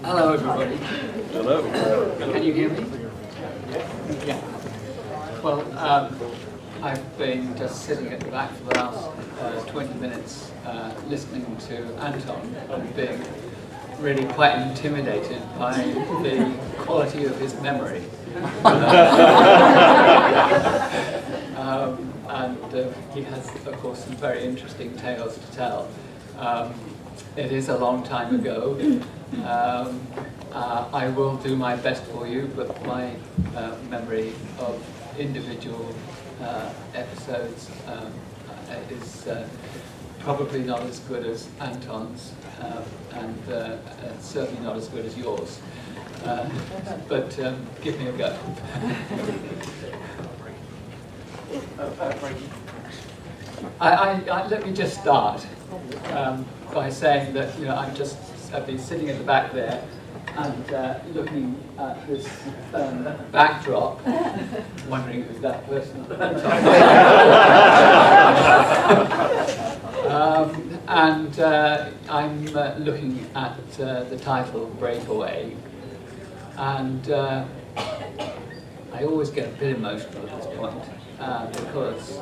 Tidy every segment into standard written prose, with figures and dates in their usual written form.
Hello, everybody. Hello. Can you hear me? Yeah. Well, I've been just sitting at the back for the last 20 minutes listening to Anton and being really quite intimidated by the quality of his memory. He has, of course, some very interesting tales to tell. It is a long time ago. I will do my best for you, but my memory of individual episodes is probably not as good as Anton's, and certainly not as good as yours. But give me a go. Let me just start by saying that I've been sitting at the back there and looking at this backdrop, wondering who's that person. And I'm looking at the title Breakaway, and I always get a bit emotional at this point because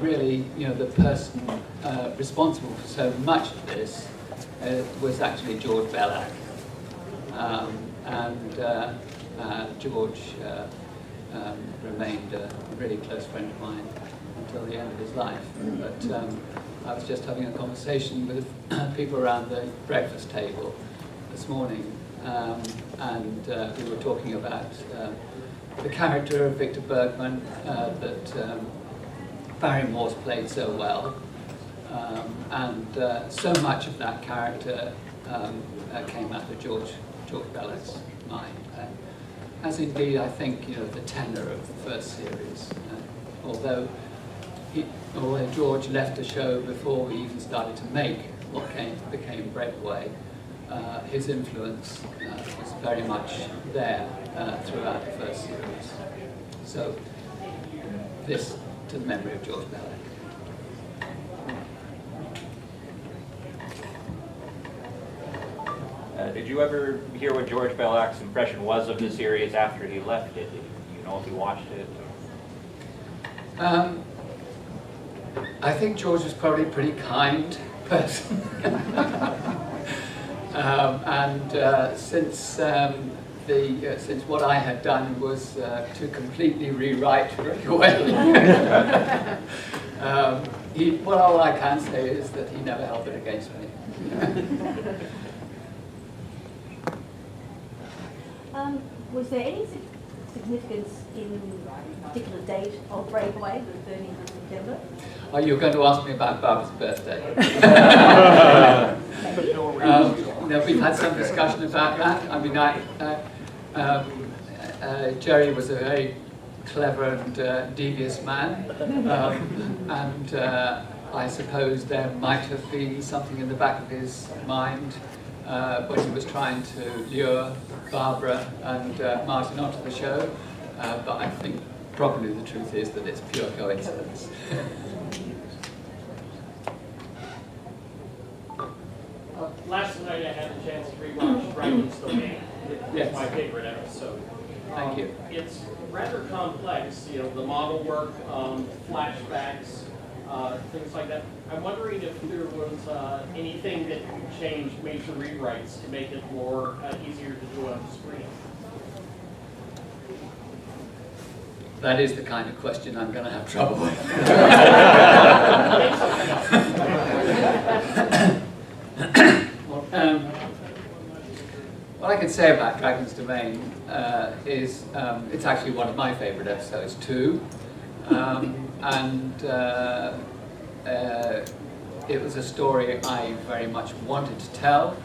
really, the person responsible for so much of this was actually George Bellac, George remained a really close friend of mine until the end of his life. But I was just having a conversation with people around the breakfast table this morning, and we were talking about the character of Victor Bergman that Barrymore's played so well, and so much of that character came out of George Bellac's mind, as indeed I think the tenor of the first series. Although George left the show before we even started to make what became Breakaway, his influence was very much there throughout the first series. So this to the memory of George Bellac. Did you ever hear what George Bellac's impression was of the series after he left it? Did you know if he watched it? I think George was probably a pretty kind person. Since what I had done was to completely rewrite Breakaway, all I can say is that he never held it against me. Was there any significance in the particular date of Breakaway, the 30th of September? Oh, you're going to ask me about Barbara's birthday. We've had some discussion about that. I mean, Jerry was a very clever and devious man, and I suppose there might have been something in the back of his mind when he was trying to lure Barbara and Martin onto the show, but I think probably the truth is that it's pure coincidence. Last night I had a chance to rewatch Dragon's Domain. Yes. It's my favorite episode. Thank you. It's rather complex, the model work, flashbacks, things like that. I'm wondering if there was anything that you changed, major rewrites, to make it more easier to do on screen. That is the kind of question I'm going to have trouble with. What I can say about Dragon's Domain is it's actually one of my favourite episodes too, and it was a story I very much wanted to tell,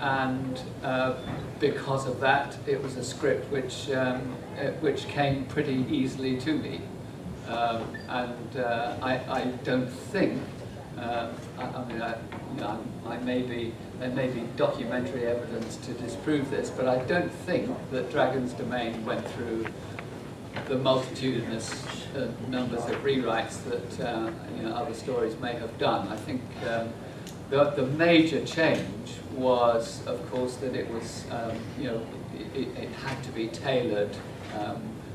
and because of that, it was a script which came pretty easily to me, and I don't think. There may be documentary evidence to disprove this, but I don't think that Dragon's Domain went through the multitudinous numbers of rewrites that other stories may have done. I think the major change was, of course, that it was it had to be tailored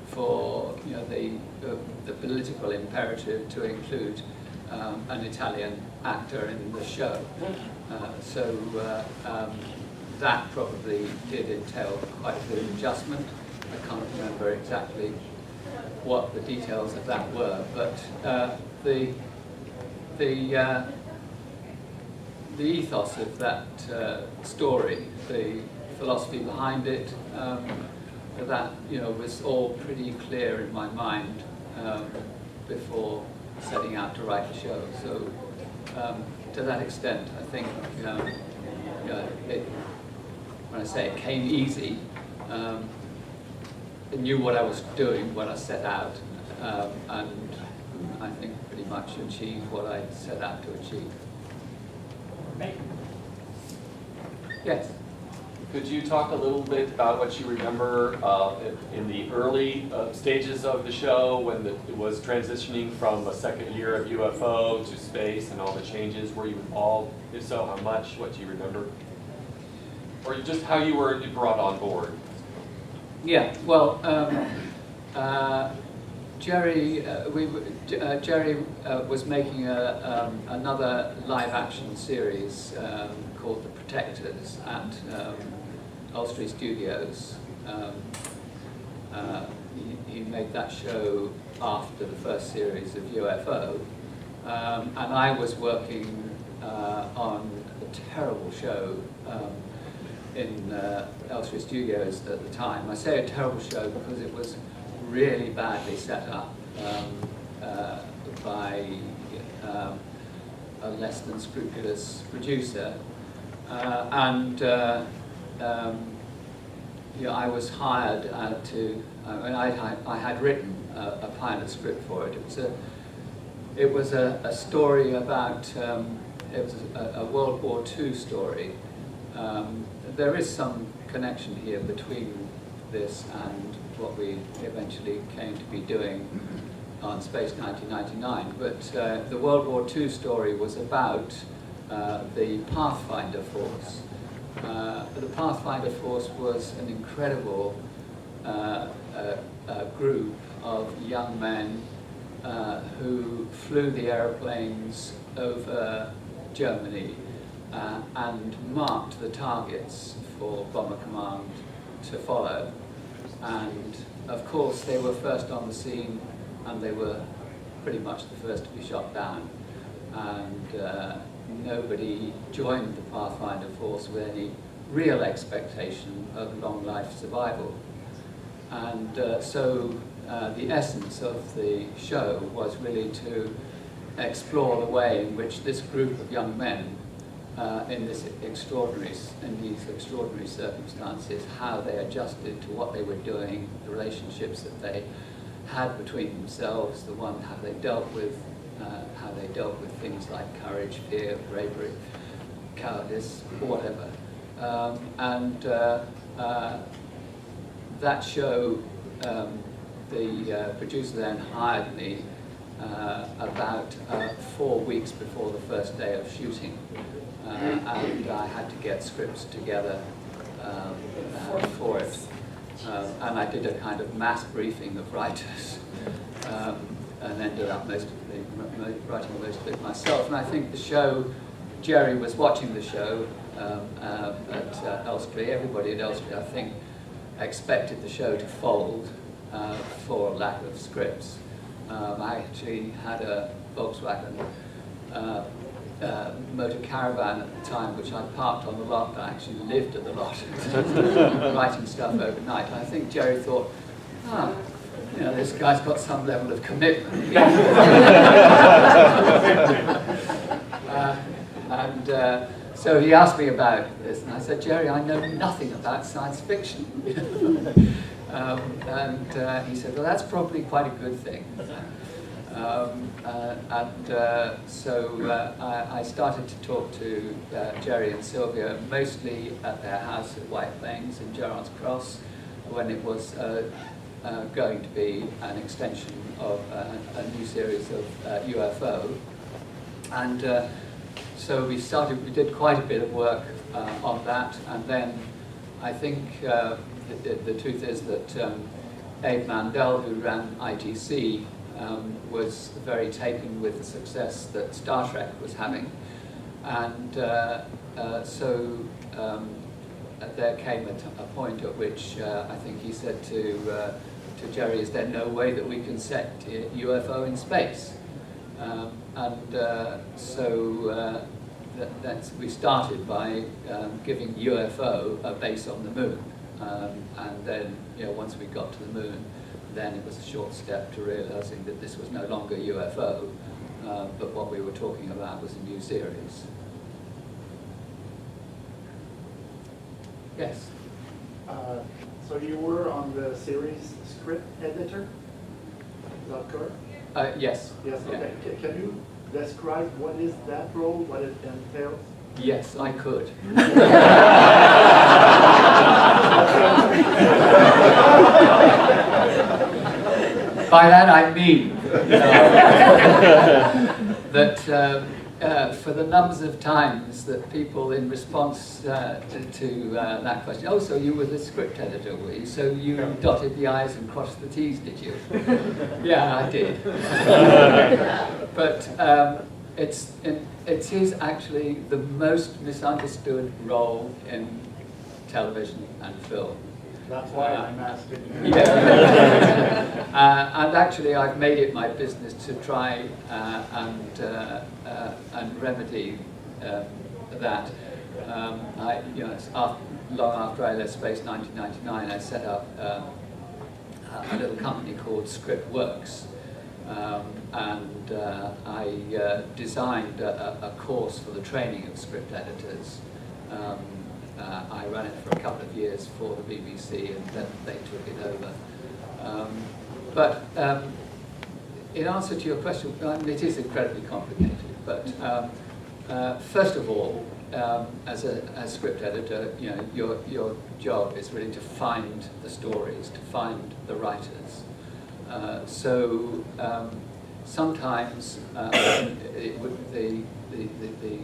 for the political imperative to include an Italian actor in the show. So that probably did entail quite a bit of adjustment. I can't remember exactly what the details of that were, but the ethos of that story, the philosophy behind it, that was all pretty clear in my mind before setting out to write the show. So to that extent, I think when I say it came easy, I knew what I was doing when I set out, and I think pretty much achieved what I set out to achieve. Yes. Could you talk a little bit about what you remember in the early stages of the show when it was transitioning from a second year of UFO to space and all the changes? Were you involved? If so, how much? What do you remember? Or just how you were brought on board? Yeah, well, Jerry was making another live-action series called The Protectors at Elstree Studios. He made that show after the first series of UFO, and I was working on a terrible show in Elstree Studios at the time. I say a terrible show because it was really badly set up by a less than scrupulous producer, and I was hired I had written a pilot script for it. It was a story about it was a World War II story. There is some connection here between this and what we eventually came to be doing on Space 1999. But the World War II story was about the Pathfinder Force. The Pathfinder Force was an incredible group of young men who flew the aeroplanes over Germany and marked the targets for Bomber Command to follow. And of course they were first on the scene, and they were pretty much the first to be shot down. And nobody joined the Pathfinder Force with any real expectation of long life survival. And so the essence of the show was really to explore the way in which this group of young men in these extraordinary circumstances, how they adjusted to what they were doing, the relationships that they had between themselves, how they dealt with things like courage, fear, bravery, cowardice, whatever. That show, the producer then hired me about 4 weeks before the first day of shooting. And I had to get scripts together for it. And I did a kind of mass briefing of writers and ended up writing most of it myself. And I think the show, Jerry was watching the show at Elstree. Everybody at Elstree, I think, expected the show to fold for lack of scripts. I actually had a Volkswagen motor caravan at the time, which I parked on the lot, but I actually lived at the lot, writing stuff overnight. I think Jerry thought, you know, this guy's got some level of commitment. So he asked me about this, and I said, Jerry, I know nothing about science fiction. He said, well, that's probably quite a good thing. So I started to talk to Jerry and Sylvia, mostly at their house at White Plains in Gerrard's Cross, when it was going to be an extension of a new series of UFO. And so we did quite a bit of work on that, and then I think the truth is that Abe Mandel, who ran ITC, was very taken with the success that Star Trek was having, and so there came a point at which I think he said to Jerry, is there no way that we can set UFO in space? We started by giving UFO a base on the moon, and then, you know, once we got to the moon, then it was a short step to realizing that this was no longer UFO, but what we were talking about was a new series. Yes? So you were on the series script editor? Is that correct? Yes. Yes, okay. Can you describe what is that role, what it entails? Yes, I could. By that I mean that for the numbers of times that people, in response to that question, oh, so you were the script editor, were you? So you dotted the I's and crossed the T's, did you? Yeah, I did. But it is actually the most misunderstood role in television and film. That's why I'm asking. Yeah. And actually, I've made it my business to try and remedy that. Long after I left Space 1999, I set up a little company called Script Works. And I designed a course for the training of script editors. I ran it for a couple of years for the BBC, and then they took it over. But in answer to your question, it is incredibly complicated. But first of all, as a script editor, you know, your job is really to find the stories, to find the writers. Sometimes the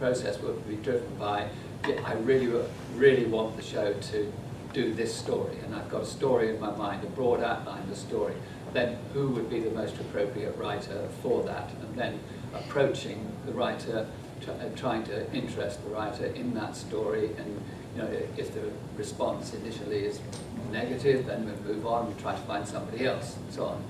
process would be driven by, I really want the show to do this story, and I've got a story in my mind, a broad outline of the story. Then who would be the most appropriate writer for that? And then approaching the writer, trying to interest the writer in that story, and you know, if the response initially is negative, then we move on and try to find somebody else, and so on.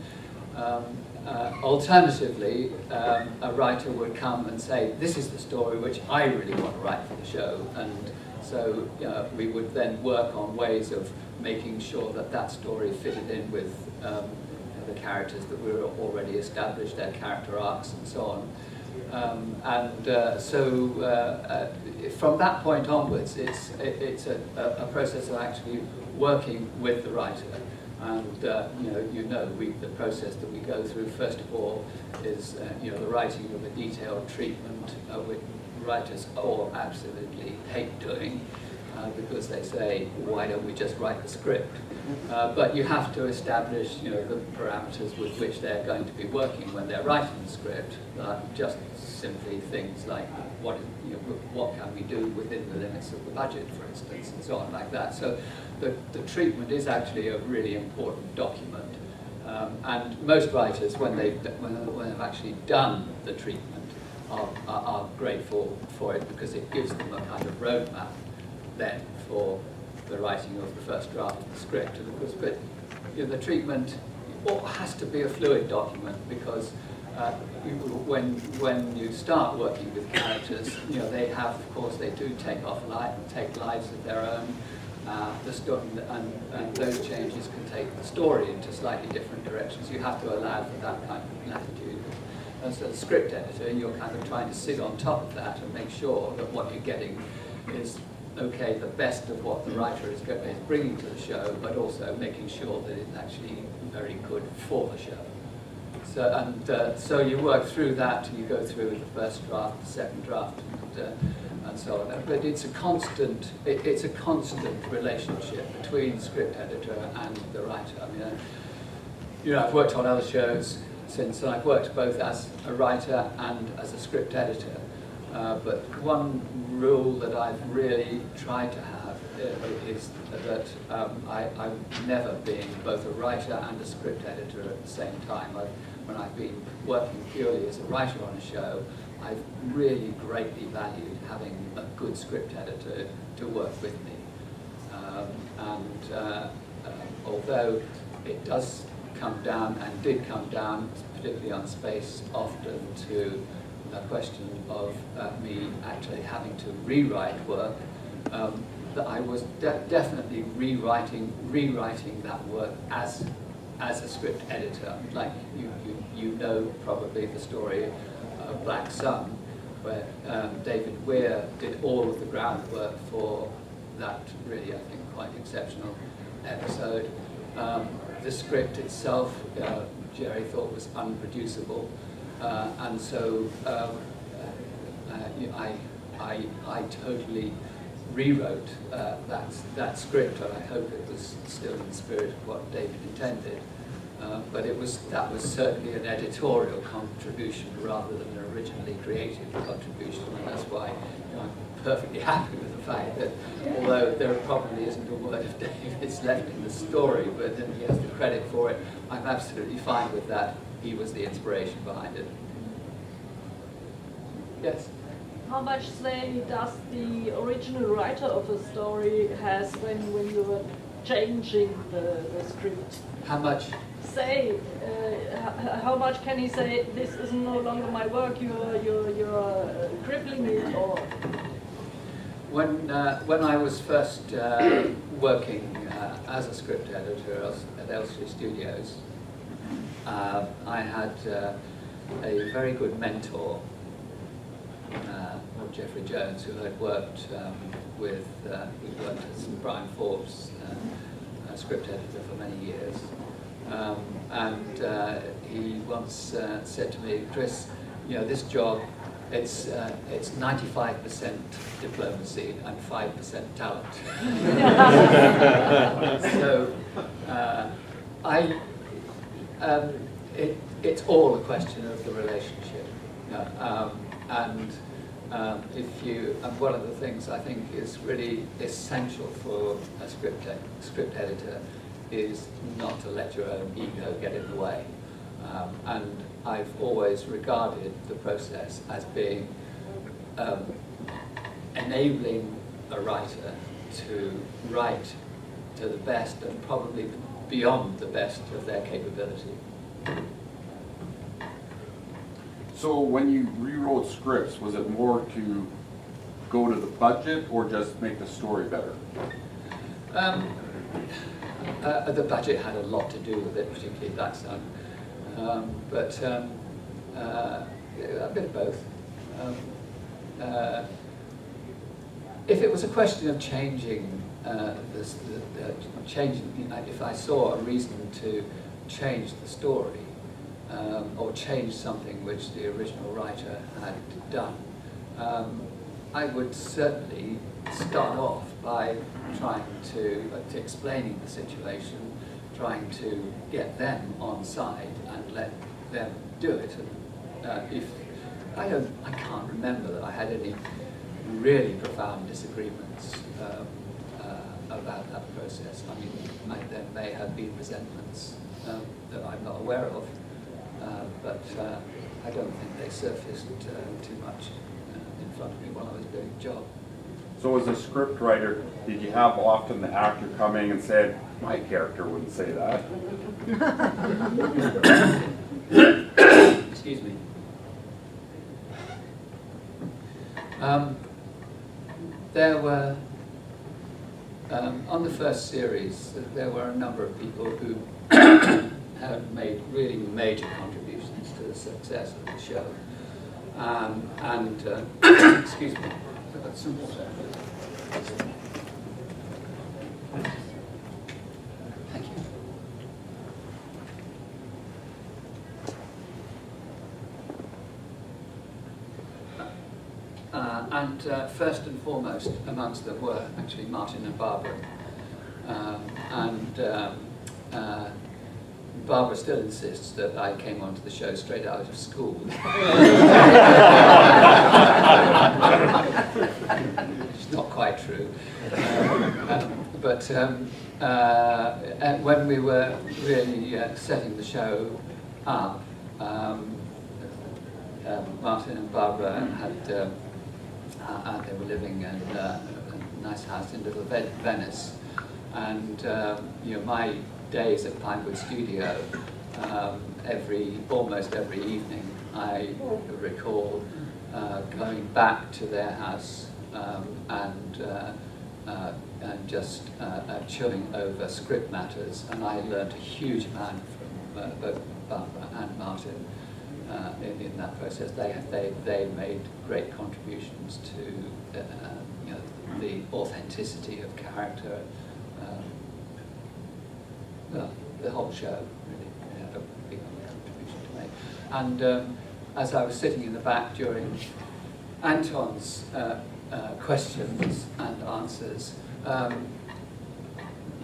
Alternatively, a writer would come and say, this is the story which I really want to write for the show, and so we would then work on ways of making sure that that story fitted in with the characters that were already established, their character arcs and so on. From that point onwards, it's a process of actually working with the writer. And the process that we go through, first of all, is the writing of a detailed treatment, which writers all absolutely hate doing, because they say, why don't we just write the script? But you have to establish the parameters with which they're going to be working when they're writing the script, just simply things like what can we do within the limits of the budget, for instance, and so on like that. So the treatment is actually a really important document, and most writers, when they've actually done the treatment, are grateful for it, because it gives them a kind of roadmap then for the writing of the first draft of the script. And of course, but the treatment has to be a fluid document, because when you start working with characters, they have, of course, they do take lives of their own. The story, and those changes can take the story into slightly different directions. You have to allow for that kind of latitude. As a script editor, you're kind of trying to sit on top of that and make sure that what you're getting is, okay, the best of what the writer is bringing to the show, but also making sure that it's actually very good for the show. So you work through that, you go through the first draft, the second draft, and so on. But it's a constant relationship between the script editor and the writer. I mean, I've worked on other shows since I've worked both as a writer and as a script editor. But one rule that I've really tried to have is that I've never been both a writer and a script editor at the same time. When I've been working purely as a writer on a show, I've really greatly valued having a good script editor to work with me. Although it does come down, and did come down, particularly on Space, often to the question of me actually having to rewrite work, that I was definitely rewriting that work as a script editor. Like you know probably the story of Black Sun, where David Weir did all of the groundwork for that really, I think, quite exceptional episode. The script itself, Jerry thought was unproducible, and so I totally rewrote that script, and I hope it was still in the spirit of what David intended. But that was certainly an editorial contribution rather than an originally creative contribution, and that's why I'm perfectly happy with the fact that although there probably isn't a word of David's left in the story, but then he has the credit for it, I'm absolutely fine with that. He was the inspiration behind it. Yes? How much say does the original writer of a story has when you were changing the script? How much? Say, how much can he say, this is no longer my work, you're crippling it, or? When I was first working as a script editor at Elstree Studios, I had a very good mentor, Jeffrey Jones, who had worked he worked as Brian Forbes, script editor for many years. He once said to me, Chris, this job, it's 95% diplomacy and 5% talent. So it's all a question of the relationship. And one of the things I think is really essential for a script editor is not to let your own ego get in the way. And I've always regarded the process as being enabling a writer to write to the best and probably beyond the best of their capability. So when you rewrote scripts, was it more to go to the budget or just make the story better? The budget had a lot to do with it, particularly Black Sun. But a bit of both. If it was a question of changing, if I saw a reason to change the story, or change something which the original writer had done, I would certainly start off by trying to explaining the situation, trying to get them on side and let them do it. And I can't remember that I had any really profound disagreements about that process. I mean, there may have been resentments that I'm not aware of, but I don't think they surfaced too much in front of me while I was doing the job. So as a script writer, did you have often the actor coming and said, my character wouldn't say that? excuse me. There were, on the first series, there were a number of people who had made really major contributions to the success of the show. Excuse me, I've got some water. Thank you. First and foremost amongst them were actually Martin and Barbara. Barbara still insists that I came onto the show straight out of school. It's not quite true. But when we were really setting the show up, Martin and Barbara had they were living in a nice house in Little Venice, and my days at Pinewood Studio, almost every evening, I recall going back to their house and just chewing over script matters, and I learned a huge amount from both Barbara and Martin in that process. They made great contributions to the authenticity of character. The whole show really had a big contribution to make. And as I was sitting in the back during Anton's questions and answers,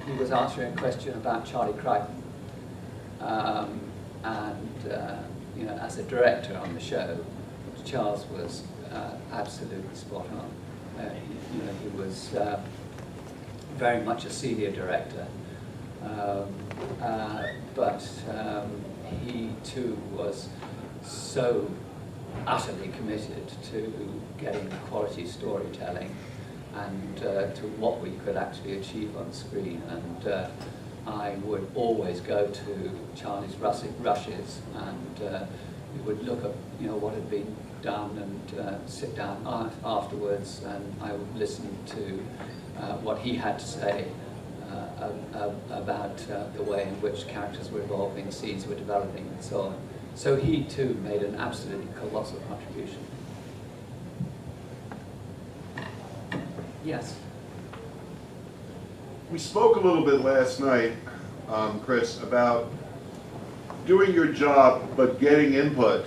he was answering a question about Charlie Crichton. As a director on the show, Charles was absolutely spot on. He was very much a senior director. But he too was so utterly committed to getting quality storytelling and to what we could actually achieve on screen. And I would always go to Charlie's rushes and we would look at what had been done and sit down afterwards, and I would listen to what he had to say about the way in which characters were evolving, scenes were developing, and so on. So he too made an absolutely colossal contribution. Yes? We spoke a little bit last night, Chris, about doing your job but getting input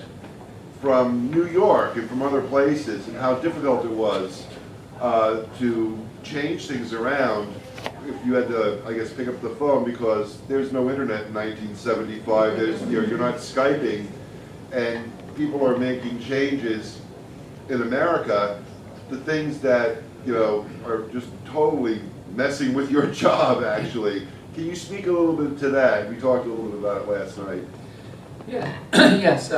from New York and from other places, and how difficult it was to change things around if you had to, I guess, pick up the phone, because there's no internet in 1975. There's, you're not Skyping, and people are making changes in America, the things that are just totally messing with your job, actually. Can you speak a little bit to that? We talked a little bit about it last night. Yeah. Yes.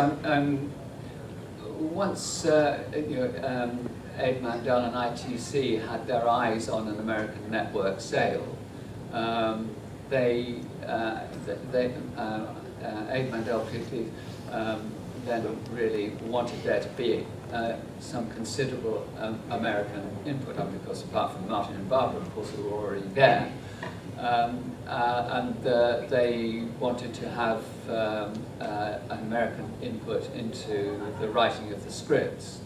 Once Abe Mandel and ITC had their eyes on an American network sale, Abe Mandel particularly then really wanted there to be some considerable American input, because apart from Martin and Barbara, of course, who were already there. And they wanted to have an American input into the writing of the scripts.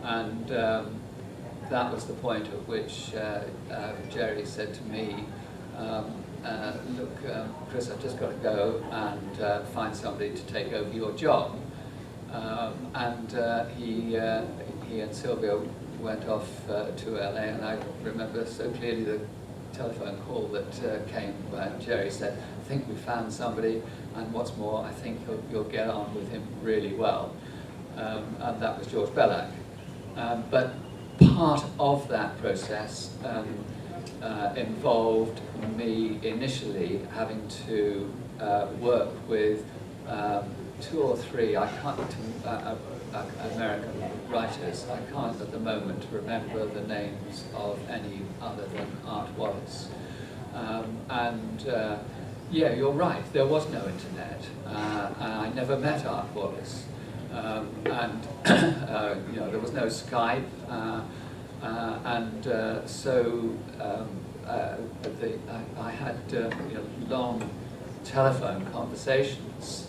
And that was the point at which Jerry said to me, look, Chris, I've just got to go and find somebody to take over your job. He and Sylvia went off to LA, and I remember so clearly the telephone call that came when Jerry said, I think we found somebody, and what's more, I think you'll get on with him really well. And that was George Bellac. But part of that process involved me initially having to work with 2 or 3, American writers. I can't at the moment remember the names of any other than Art Wallace. Yeah, you're right, there was no internet. I never met Art Wallace. and there was no Skype, so I had long telephone conversations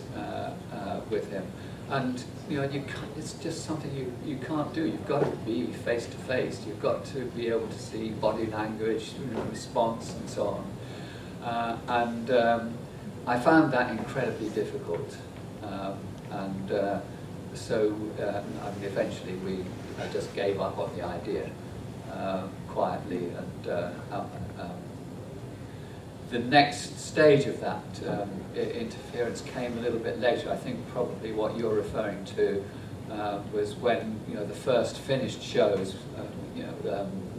with him, and it's just something you can't do. You've got to be face to face. You've got to be able to see body language, response, and so on. I found that incredibly difficult, eventually I just gave up on the idea quietly, and the next stage of that interference came a little bit later. I think probably what you're referring to was when the first finished shows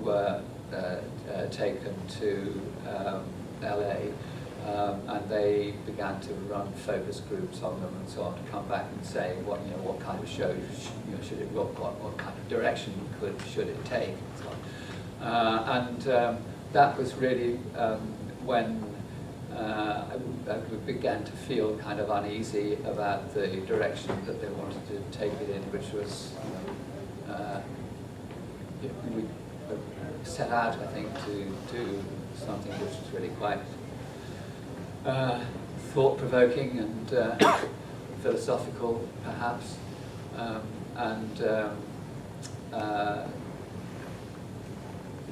were taken to LA, and they began to run focus groups on them and so on, to come back and say what kind of show should it look, what kind of direction should it take, and so on. That was really when I began to feel kind of uneasy about the direction that they wanted to take it in, which was we set out, I think, to do something which was really quite thought-provoking and philosophical, perhaps,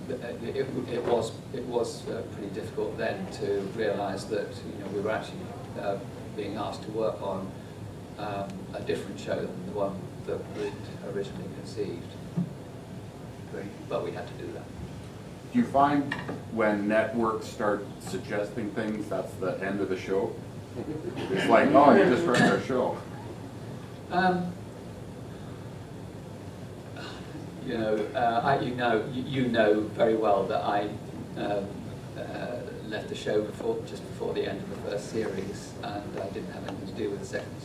it was pretty difficult then to realise that we were actually being asked to work on a different show than the one that we'd originally conceived. But we had to do that. Do you find when networks start suggesting things, that's the end of the show? It's like, oh, you just ruined our show. You know very well that I left the show just before the end of the first series, and I didn't have anything to do with the second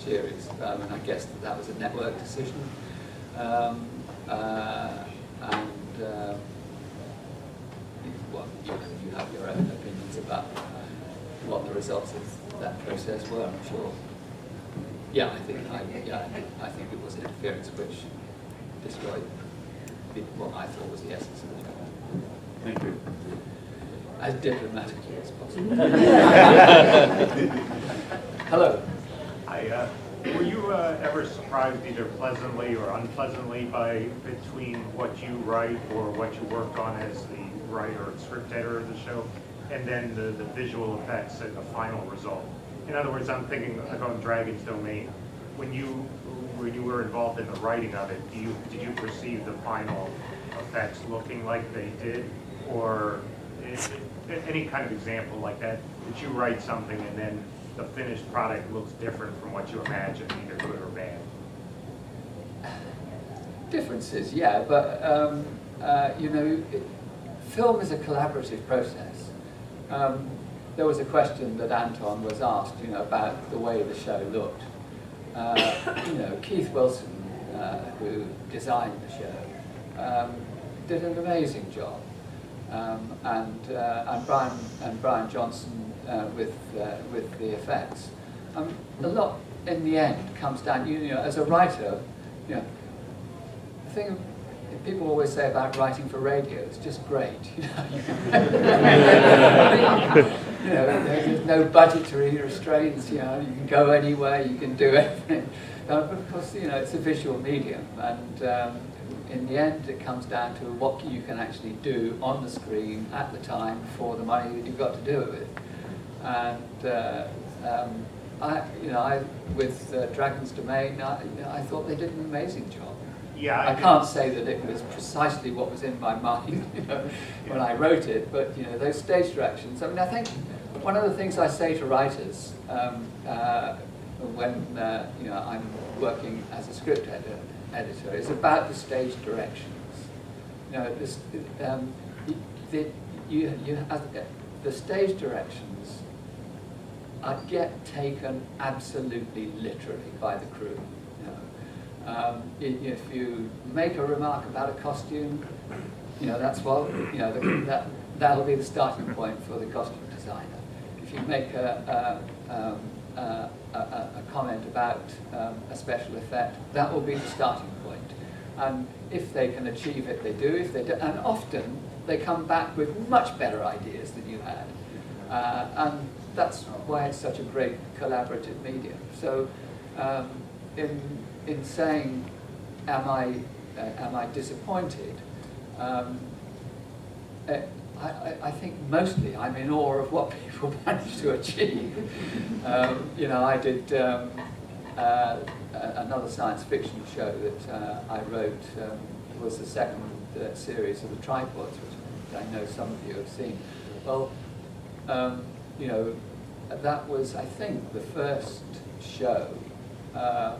series. And I guess that was a network decision. You have your own opinions about what the results of that process were, I'm sure. Yeah, I think it was interference which destroyed what I thought was the essence of the show. Thank you. As diplomatically as possible. Hello. Hi. Were you ever surprised, either pleasantly or unpleasantly, between what you write or what you worked on as the writer and script editor of the show, and then the visual effects and the final result? In other words, I'm thinking like on Dragon's Domain. When you were involved in the writing of it, did you perceive the final effects looking like they did, or any kind of example like that? Did you write something and then the finished product looks different from what you imagined, either good or bad? Differences, yeah, but film is a collaborative process. There was a question that Anton was asked, about the way the show looked. Keith Wilson, who designed the show, did an amazing job, and Brian Johnson with the effects. A lot in the end comes down. As a writer, the thing people always say about writing for radio, it's just great. There's no budgetary restraints. You can go anywhere, you can do everything. But of course, it's a visual medium, and in the end, it comes down to what you can actually do on the screen at the time for the money that you've got to do it with. And with Dragon's Domain, I thought they did an amazing job. Yeah, I can't say that it was precisely what was in my mind when I wrote it, but those stage directions. I mean, I think one of the things I say to writers when I'm working as a script editor is about the stage directions. The stage directions get taken absolutely literally by the crew. If you make a remark about a costume, that's what that'll be the starting point for the costume designer. If you make a a comment about a special effect, that will be the starting point. And if they can achieve it, they do. If they do, and often they come back with much better ideas than you had. And that's why it's such a great collaborative medium. So in saying, am I disappointed? I think mostly I'm in awe of what people manage to achieve. You know, I did another science fiction show that I wrote. Was the second series of the Tripods, which I know some of you have seen. Well, you know, that was, I think, the first show at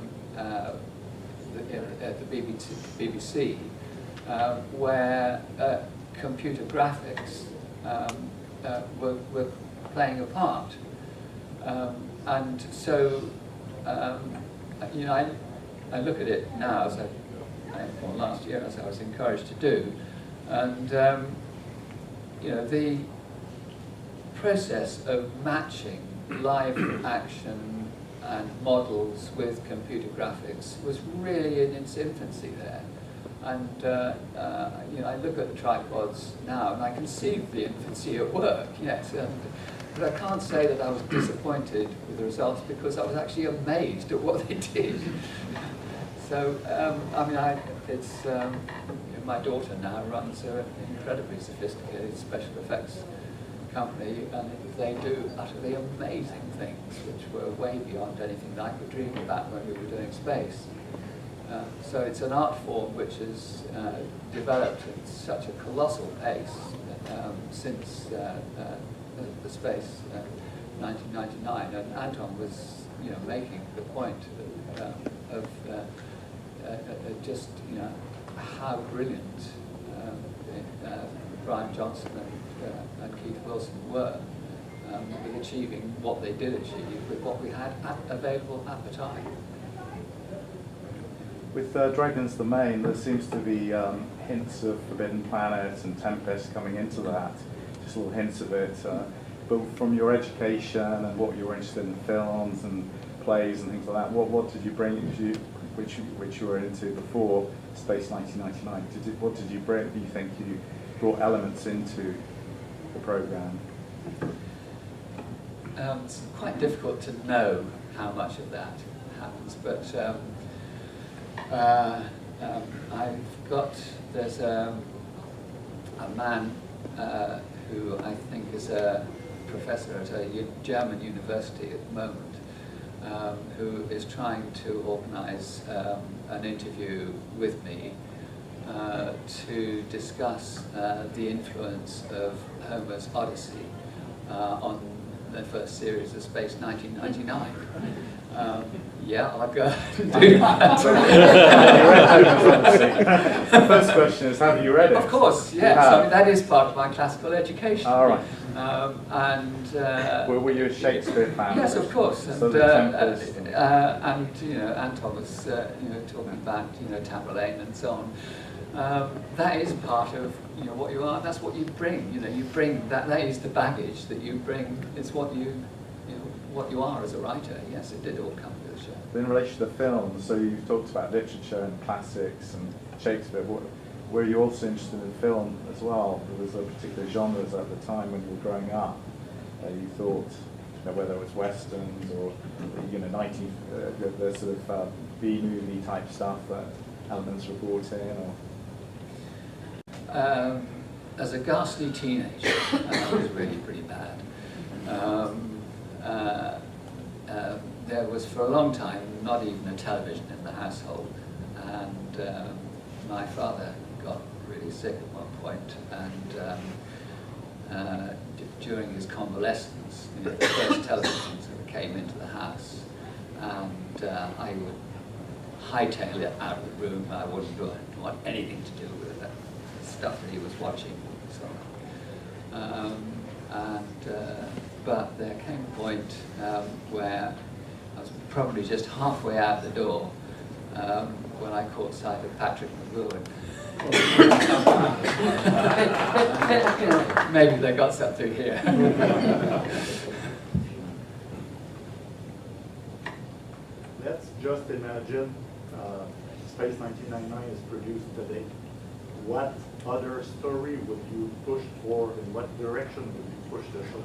the BBC where computer graphics were playing a part. And so, you know, I look at it now, as well, last year, as I was encouraged to do, and you know, the process of matching live action and models with computer graphics was really in its infancy there. And you know, I look at the Tripods now, and I can see the infancy at work. Yes, but I can't say that I was disappointed with the results, because I was actually amazed at what they did. So I mean, it's my daughter now runs an incredibly sophisticated special effects company, and they do utterly amazing things, which were way beyond anything that I could dream about when we were doing space. So it's an art form which has developed at such a colossal pace since the space 1999, and Anton was, you know, making the point of just, you know, how brilliant Brian Johnson and Keith Wilson were with achieving what they did achieve with what we had available at the time. With Dragons the Main, there seems to be hints of Forbidden Planet and Tempest coming into that, just little hints of it. But from your education and what you were interested in films and plays and things like that, what did you bring, which you were into before Space 1999? What did you bring? Do you think you brought elements into the program? It's quite difficult to know how much of that happens, but there's a man who I think is a professor at a German university at the moment, who is trying to organize an interview with me to discuss the influence of Homer's Odyssey on the first series of Space 1999. Yeah, I'll go and do that. The first question is, have you read it? Of course, yes. I mean, that is part of my classical education. All right. And were you a Shakespeare fan? Yes, of course. So and you know, Anton was you know, talking about, you know, Tamerlane and so on. That is part of, you know, what you are. That's what you bring. You know, you bring that. That is the baggage that you bring. It's what you know, what you are as a writer. Yes, it did all come with the show. In relation to film, so you talked about literature and classics and Shakespeare. Were you also interested in film as well? There was a particular genres at the time when you were growing up. You thought, you know, whether it was westerns or, you know, the sort of B-movie type stuff that elements were brought in, or. As a ghastly teenager, that was really pretty bad. There was for a long time not even a television in the household, and my father got really sick at one point, and during his convalescence, you know, the first television sort of came into the house, and I would hightail it out of the room. I wouldn't want anything to do with the stuff that he was watching. So, but there came a point where I was probably just halfway out the door when I caught sight of Patrick McGowan. Maybe they got something here. just imagine Space 1999 is produced today. What other story would you push for? In what direction would you push the show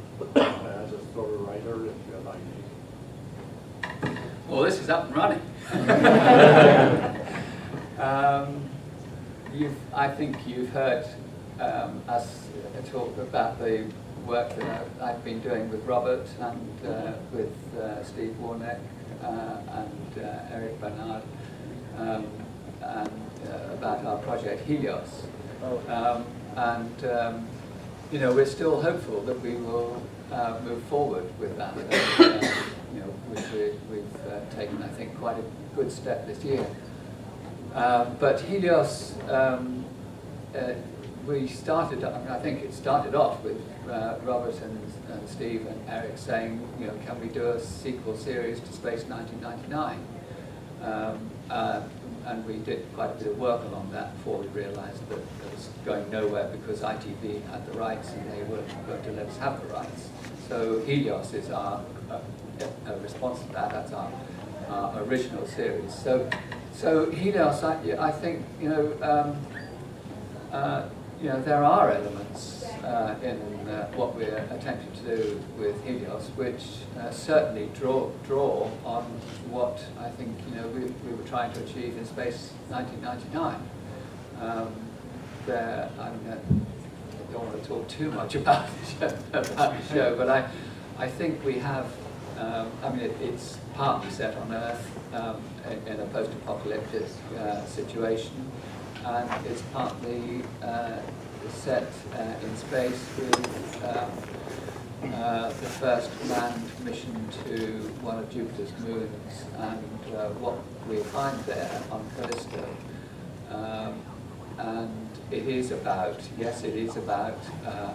as a story writer if you have ideas? Well, this is up and running. I think you've heard us talk about the work that I've been doing with Robert and with Steve Warneck and Eric Bernard, and about our project Helios. We're still hopeful that we will move forward with that, which we've taken, I think, quite a good step this year. But Helios, we started, I think it started off with Robert and Steve and Eric saying, can we do a sequel series to Space 1999? And we did quite a bit of work along that before we realized that it was going nowhere because ITV had the rights and they weren't going to let us have the rights. So Helios is our response to that. That's our original series. So Helios, I think, there are elements in what we're attempting to do with Helios, which certainly draw on what I think we were trying to achieve in Space 1999. I don't want to talk too much about the show, but I think we have. It's partly set on Earth in a post-apocalyptic situation, and it's partly set in space with the first manned mission to one of Jupiter's moons, and what we find there on Callisto. And it is about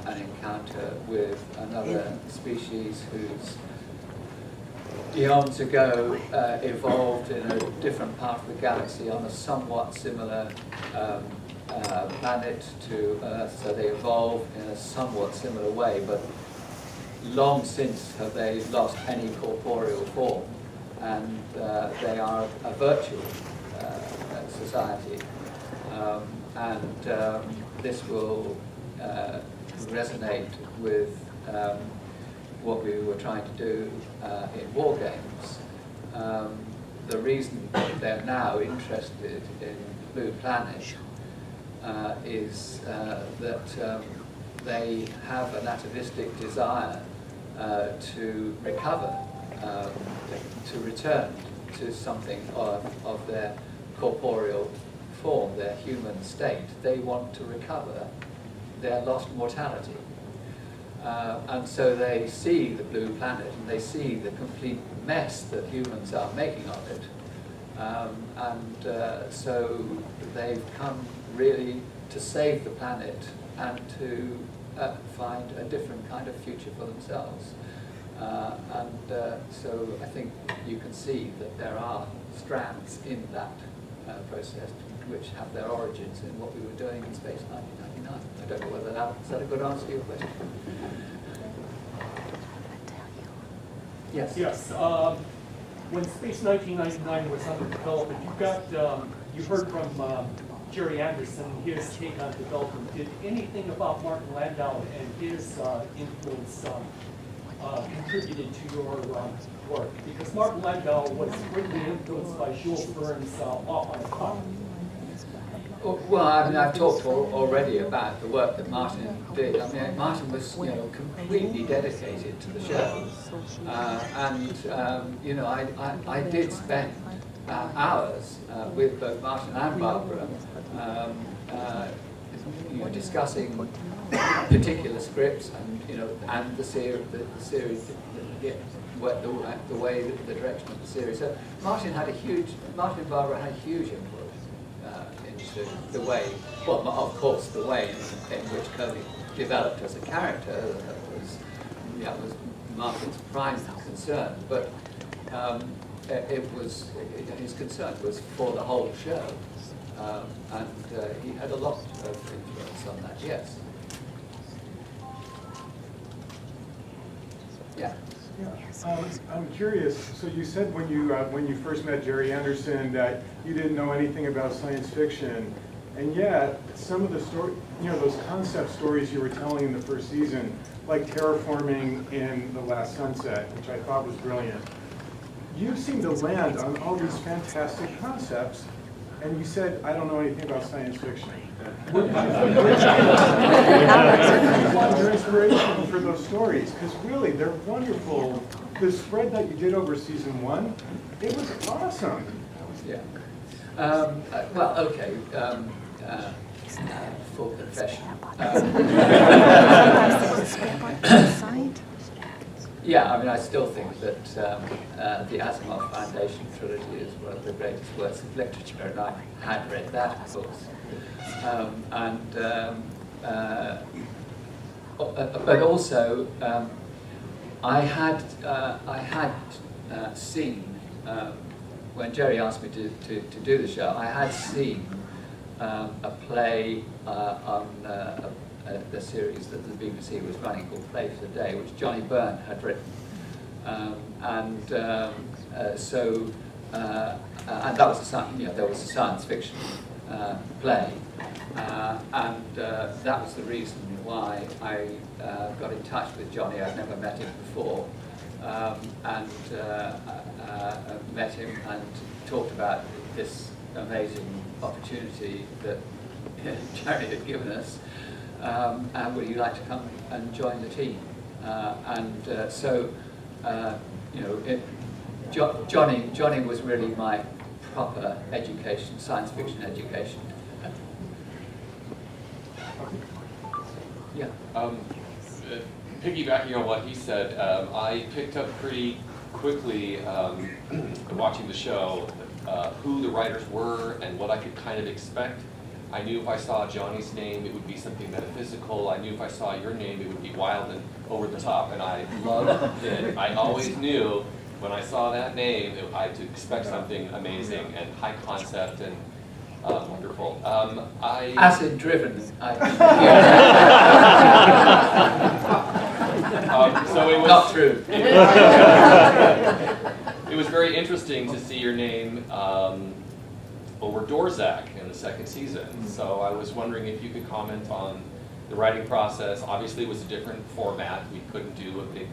an encounter with another species who's eons ago evolved in a different part of the galaxy on a somewhat similar planet to Earth, so they evolved in a somewhat similar way, but long since have they lost any corporeal form, and they are a virtual society. This will resonate with what we were trying to do in war games. The reason they're now interested in Blue Planet is that they have an atavistic desire to recover, to return to something of their corporeal form, their human state. They want to recover their lost mortality. And so they see the Blue Planet and they see the complete mess that humans are making of it. So they've come really to save the planet and to find a different kind of future for themselves. So I think you can see that there are strands in that process which have their origins in what we were doing in Space 1999. I don't know whether is that a good answer to your question? Yes. Yes. When Space 1999 was under development, you heard from Jerry Anderson, his take on development. Did anything about Martin Landau and his influence contributed to your work? Because Martin Landau was greatly influenced by Jules Verne's Off on a Clock. Well, I've talked already about the work that Martin did. Martin was, completely dedicated to the show, I did spend hours with both Martin and Barbara, discussing particular scripts and the series, the way, the direction of the series. So Martin and Barbara had a huge input into the way, well, of course, the way in which Cody developed as a character was Martin's prime concern, but his concern was for the whole show, and he had a lot of influence on that. Yes. Yeah. I'm curious, so you said when you first met Jerry Anderson that you didn't know anything about science fiction, and yet some of the those concept stories you were telling in the first season, like terraforming in The Last Sunset, which I thought was brilliant, you seem to land on all these fantastic concepts, and you said, I don't know anything about science fiction. Where did you find your inspiration for those stories? Because really, they're wonderful. The spread that you did over season 1, it was awesome. Yeah. Well, okay. Full confession. Yeah, I mean, I still think that the Asimov Foundation trilogy is one of the greatest works of literature, and I had read that, of course. But also, I had seen, when Jerry asked me to do the show, I had seen a play on the series that the BBC was running called Play for the Day, which Johnny Byrne had written. And that was there was a science fiction play. That was the reason why I got in touch with Johnny. I'd never met him before, met him and talked about this amazing opportunity that Jerry had given us. And would you like to come and join the team? Johnny was really my proper education, science fiction education. Yeah. Piggybacking on what he said, I picked up pretty quickly watching the show who the writers were and what I could kind of expect. I knew if I saw Johnny's name, it would be something metaphysical. I knew if I saw your name, it would be wild and over the top, and I loved it. I always knew when I saw that name, I had to expect something amazing and high concept and wonderful. Acid driven. So it was not true. It was very interesting to see your name over Dorzak in the second season. So I was wondering if you could comment on the writing process. Obviously, it was a different format. We couldn't do a big,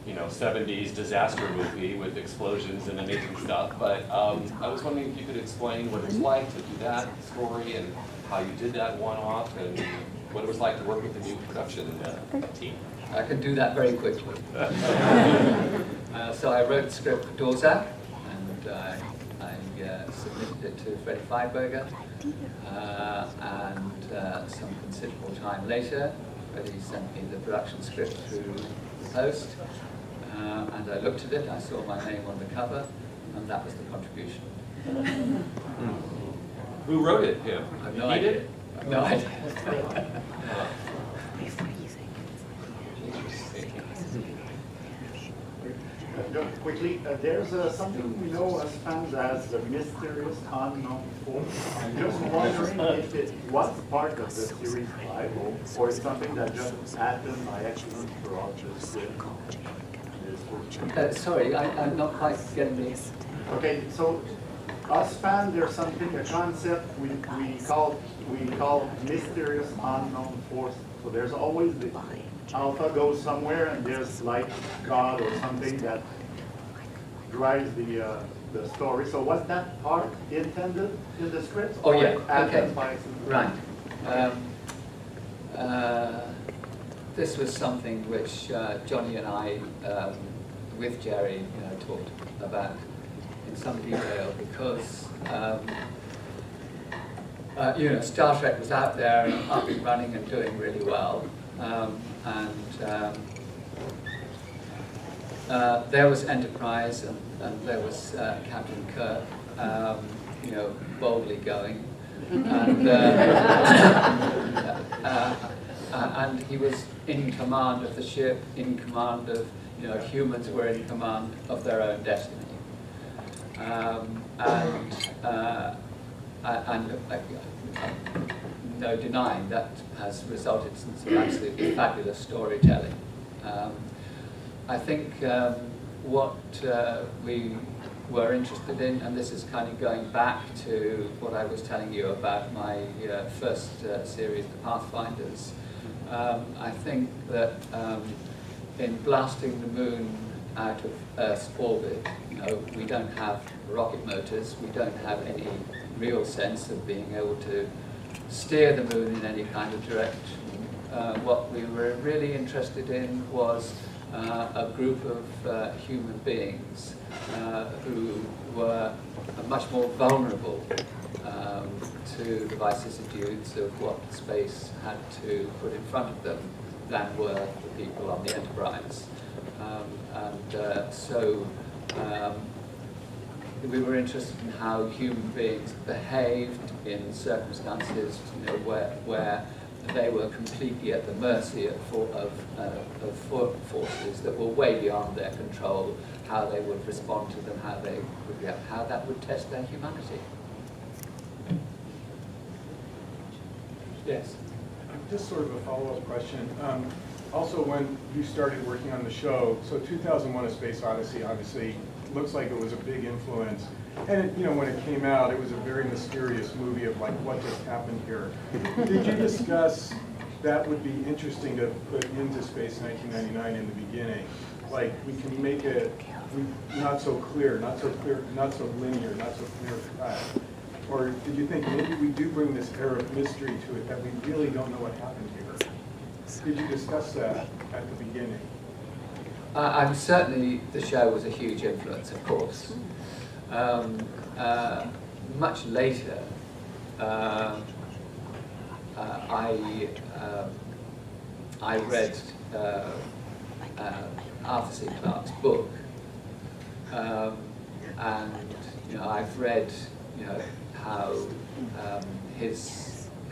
70s disaster movie with explosions and amazing stuff. But I was wondering if you could explain what it was like to do that story and how you did that one-off and what it was like to work with the new production team. I can do that very quickly. So I wrote the script for Dorzak, and I submitted it to Freddie Feinberger, and some considerable time later, Freddie sent me the production script through the post, and I looked at it, I saw my name on the cover, and that was the contribution. Who wrote it? Him? I have no idea. No idea. Just quickly, there's something we know as fans as the mysterious unknown force. I'm just wondering if it was part of the series 5 or it's something that just happened by accident throughout this. Sorry, I'm not quite getting this. Okay, so us fans, there's something, a concept we call mysterious unknown force. So there's always the alpha goes somewhere and there's like God or something that drives the story. So was that part intended in the script? Oh yeah, okay. Right. This was something which Johnny and I, with Jerry, talked about in some detail because Star Trek was out there and up and running and doing really well. There was Enterprise and there was Captain Kirk, boldly going, and he was in command of the ship, in command of, humans were in command of their own destiny, no denying that has resulted in some absolutely fabulous storytelling. I think what we were interested in, and this is kind of going back to what I was telling you about my first series, The Pathfinders. I think that in blasting the moon out of Earth's orbit, we don't have rocket motors, we don't have any real sense of being able to steer the moon in any kind of direction. What we were really interested in was a group of human beings who were much more vulnerable to the vicissitudes of what space had to put in front of them than were the people on the Enterprise. So we were interested in how human beings behaved in circumstances, where they were completely at the mercy of forces that were way beyond their control, how they would respond to them, how they would react, how that would test their humanity. Yes? Just sort of a follow-up question. Also, when you started working on the show, so 2001: A Space Odyssey obviously looks like it was a big influence. And when it came out, it was a very mysterious movie of like, what just happened here? Did you discuss that would be interesting to put into Space 1999 in the beginning? Like, we can make it not so clear, not so linear, not so clear cut. Or did you think maybe we do bring this air of mystery to it that we really don't know what happened here? Did you discuss that at the beginning? Certainly the show was a huge influence, of course. Much later, I read Arthur C. Clarke's book, and I've read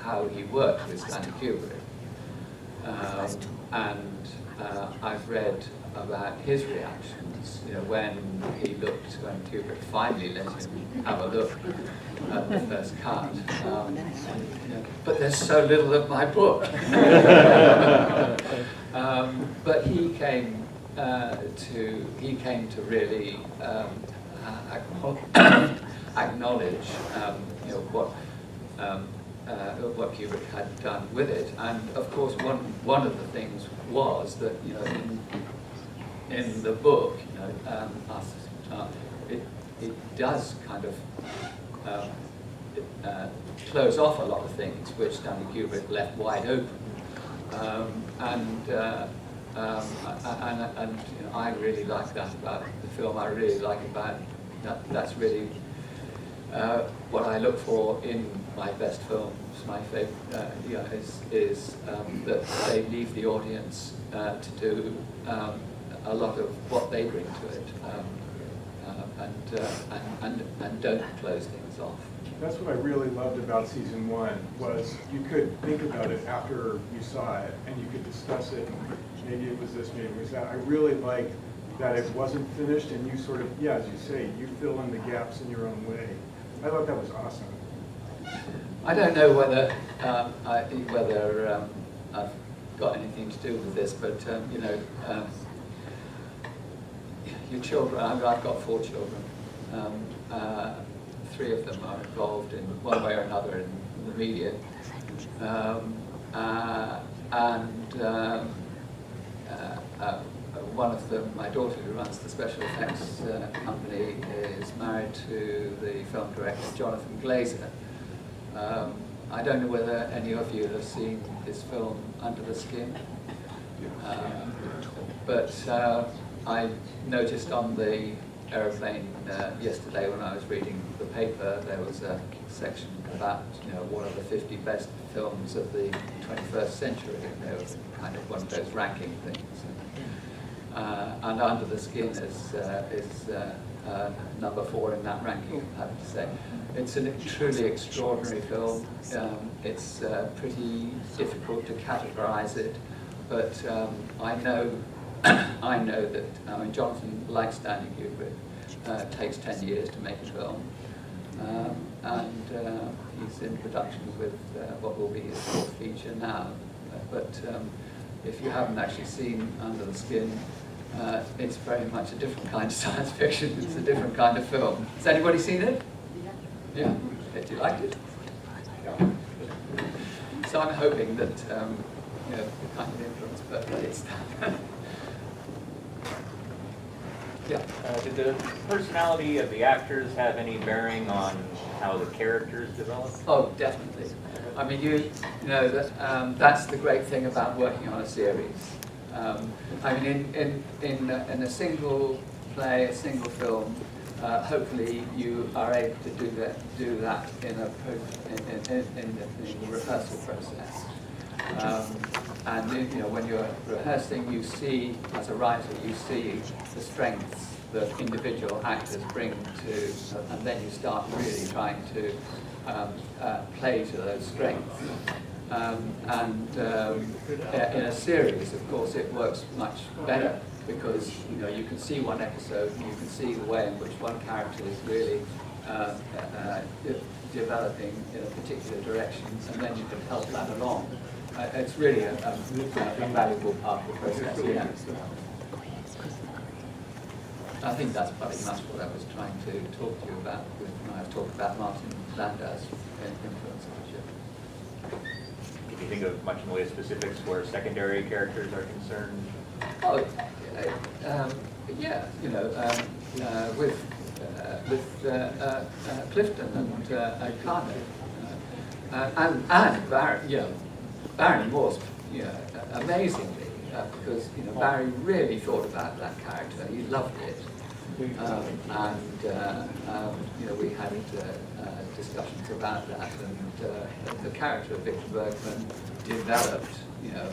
how he worked with Stanley Kubrick, and I've read about his reactions, when Kubrick finally let him have a look at the first cut. But there's so little of my book. But he came to really acknowledge what Kubrick had done with it, and of course one of the things was that in the book, it does kind of close off a lot of things which Stanley Kubrick left wide open, and I really like that about the film. I really like about that. That's really what I look for in my best films. My favorite is that they leave the audience to do a lot of what they bring to it, and don't close things off. That's what I really loved about season 1, was you could think about it after you saw it, and you could discuss it, and maybe it was this, maybe it was that. I really liked that it wasn't finished, and you sort of, as you say, you fill in the gaps in your own way. I thought that was awesome. I don't know whether I've got anything to do with this, but your children. I've got 4 children. 3 of them are involved in one way or another in the media, one of them, my daughter, who runs the special effects company, is married to the film director Jonathan Glazer. I don't know whether any of you have seen his film Under the Skin, but I noticed on the aeroplane yesterday when I was reading the paper, there was a section about what are the 50 best films of the 21st century, and there was kind of one of those ranking things. And Under the Skin is number 4 in that ranking, I have to say. It's a truly extraordinary film. It's pretty difficult to categorize it, but I know that Jonathan, like Stanley Kubrick, takes 10 years to make a film, and he's in production with what will be his 4th feature now. But if you haven't actually seen Under the Skin, it's very much a different kind of science fiction. It's a different kind of film. Has anybody seen it? Yeah. Did you like it? So I'm hoping that you know, the kind of influence, but it's yeah. Did the personality of the actors have any bearing on how the characters develop? Oh, definitely. I mean, you know that that's the great thing about working on a series. I mean, in a single play, a single film, hopefully you are able to do that in the rehearsal process. And you know, when you're rehearsing, you see, as a writer, you see the strengths that individual actors bring to, and then you start really trying to play to those strengths. In a series, of course, it works much better because you know you can see one episode and you can see the way in which one character is really developing in a particular direction, and then you can help that along. It's really a valuable part of the process. Yeah. I think that's pretty much what I was trying to talk to you about when I talked about Martin Landau's influence on the show. Can you think of much in the way of specifics where secondary characters are concerned? Oh, yeah, you know, with Clifton and Carter, and Barry, you know, Barry Morse, you know, amazingly, because you know Barry really thought about that character. He loved it, and you know we had discussions about that, and the character of Victor Bergman developed, you know,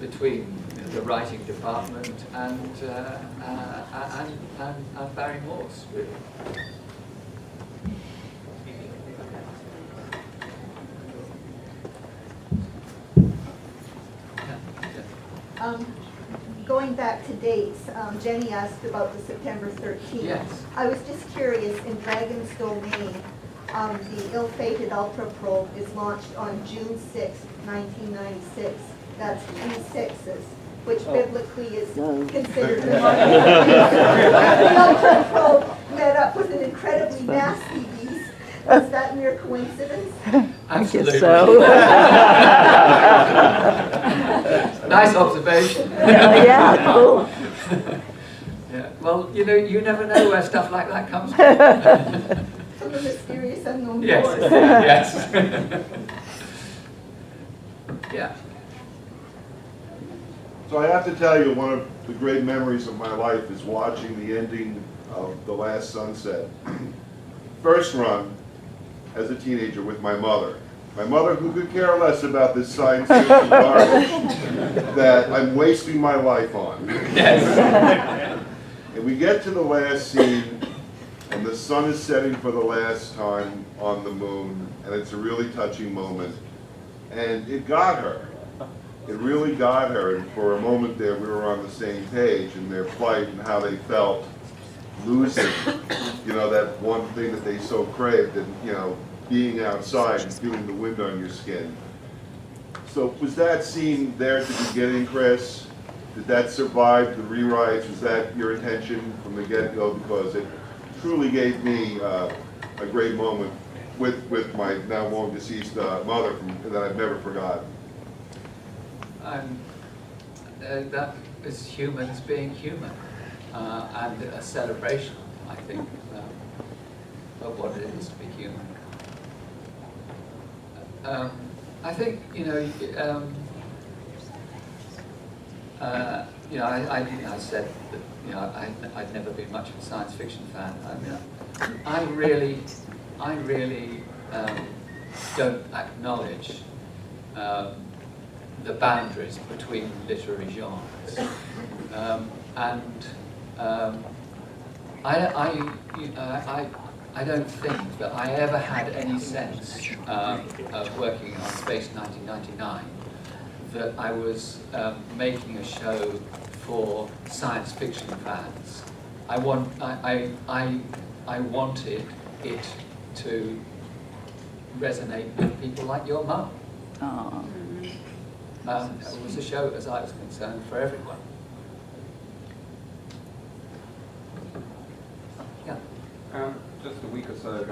between the writing department and Barry Morse, really. Going back to dates, Jenny asked about the September 13th. Yes. I was just curious, in Dragon's Domain, the ill-fated Ultra Probe is launched on June 6, 1996. That's 3 6s, which biblically is considered remarkable. The Ultra Probe met up with an incredibly nasty beast. Is that mere coincidence? Absolutely. so. Nice observation. Yeah, cool. Yeah. Well, you know, you never know where stuff like that comes from. From the mysterious unknown Yes. source. Yes. Yeah. So I have to tell you, one of the great memories of my life is watching the ending of The Last Sunset. First run as a teenager with my mother. My mother, who could care less about this science fiction garbage that I'm wasting my life on. Yes. And we get to the last scene, and the sun is setting for the last time on the moon, and it's a really touching moment. And it got her. It really got her, and for a moment there we were on the same page in their plight and how they felt losing, you know, that one thing that they so craved, and, you know, being outside and feeling the wind on your skin. So was that scene there at the beginning, Chris? Did that survive the rewrites? Was that your intention from the get-go? Because it truly gave me a great moment with my now long deceased mother that I've never forgotten. That is humans being human, and a celebration, I think, of what it is to be human. I think, you know, I said that, you know, I'd never been much of a science fiction fan. I mean, I really don't acknowledge the boundaries between literary genres, I don't think that I ever had any sense of working on Space 1999 that I was making a show for science fiction fans. I wanted it to resonate with people like your mum. It was a show, as I was concerned, for everyone.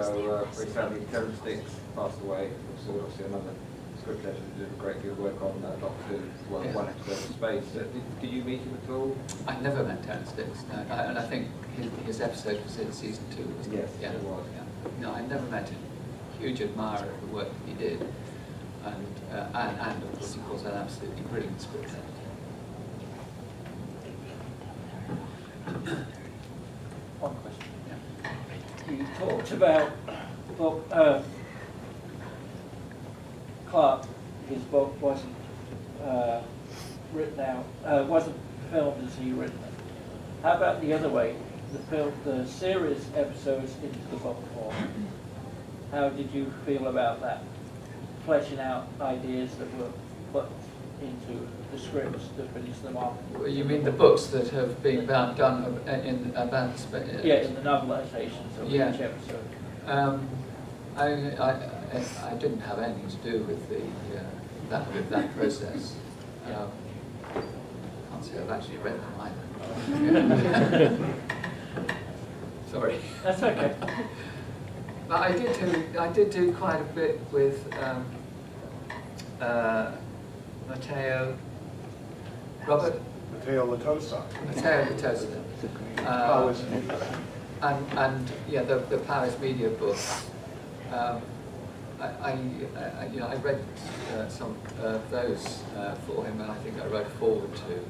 ago, very sadly, Terrence Dix passed away. Obviously another script editor who did a great deal of work on Doctor Who, one episode of Space. Did you meet him at all? I never met Terrence Dix, no. And I think his episode was in season 2, wasn't it? Yes, it was. Yeah. No, I never met him. Huge admirer of the work that he did. And of course, an absolutely brilliant script editor. One question. Yeah. You talked about Clark. His book wasn't written out, wasn't filmed as he written it. How about the other way? The series episodes into the book form. How did you feel about that? Fleshing out ideas that were put into the scripts to finish them off. Well, you mean the books that have been done in yeah, in the novelizations of each episode. I didn't have anything to do with that process. Can't say I've actually read them either. Sorry. That's okay. But I did do quite a bit with Matteo Latosa. And yeah, the Powers Media book. I read some of those for him, and I think I wrote forward to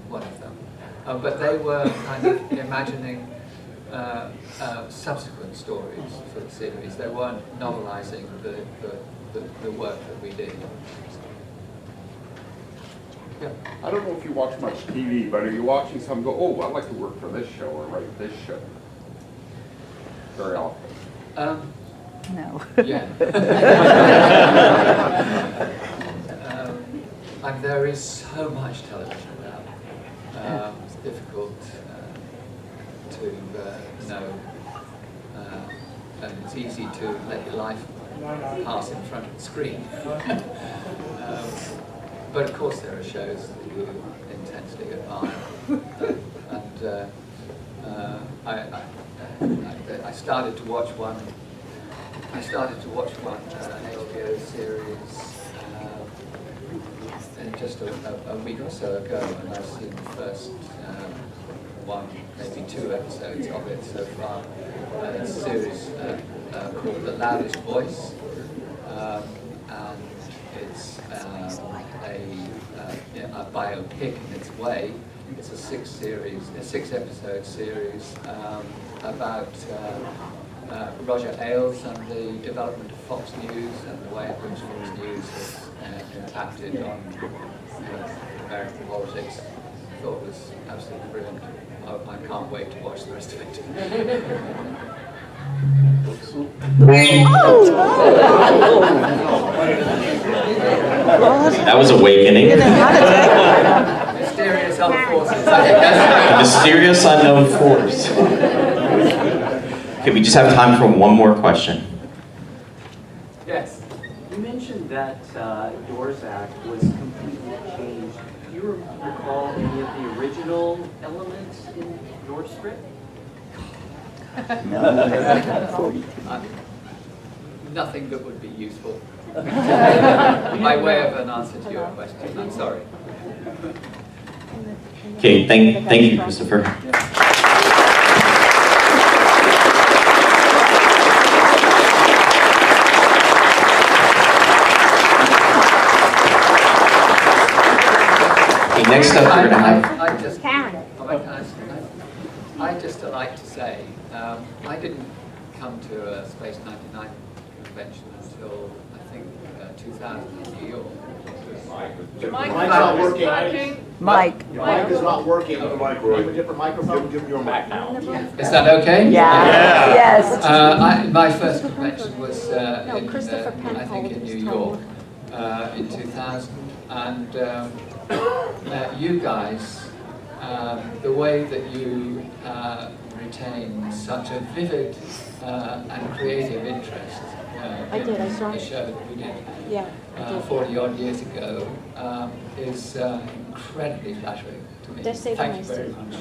one of them. But they were kind of imagining subsequent stories for the series. They weren't novelizing the work that we did. Yeah. I don't know if you watch much TV, but are you watching some go, oh, I'd like to work for this show or write this show? Very often. No. Yeah. And there is so much television now. It's difficult to know, and it's easy to let your life pass in front of the screen. But of course there are shows that you intensely admire. I started to watch one HBO series just a week or so ago, and I've seen the first one, maybe 2 episodes of it so far. It's a series called The Loudest Voice, and it's a biopic in its way. It's a 6-episode series about Roger Ailes and the development of Fox News and the way in which Fox News has impacted on American politics. I thought it was absolutely brilliant. I can't wait to watch the rest of it. That was awakening. Mysterious other forces. A mysterious unknown force. Okay, we just have time for one more question. Yes. You mentioned that Doors Act was completely changed. Do you recall any of the original elements in your script? Nothing that would be useful. By way of an answer to your question, I'm sorry. Okay, thank you, Christopher. Okay, next up we're going to have... Karen. I'd just like to say, I didn't come to a Space 99 convention until, I think, 2000 in New York. Mike's not working. Mike. Your mic is not working. The mic, Name a different microphone. Give your mic now. Is that okay? Yeah. Yes. My first convention was Christopher I Penfold think in was New York in 2000, and you guys, the way that you retain such a vivid and creative interest in the show that we did 40-odd years ago is incredibly flattering to me. Thank you very much.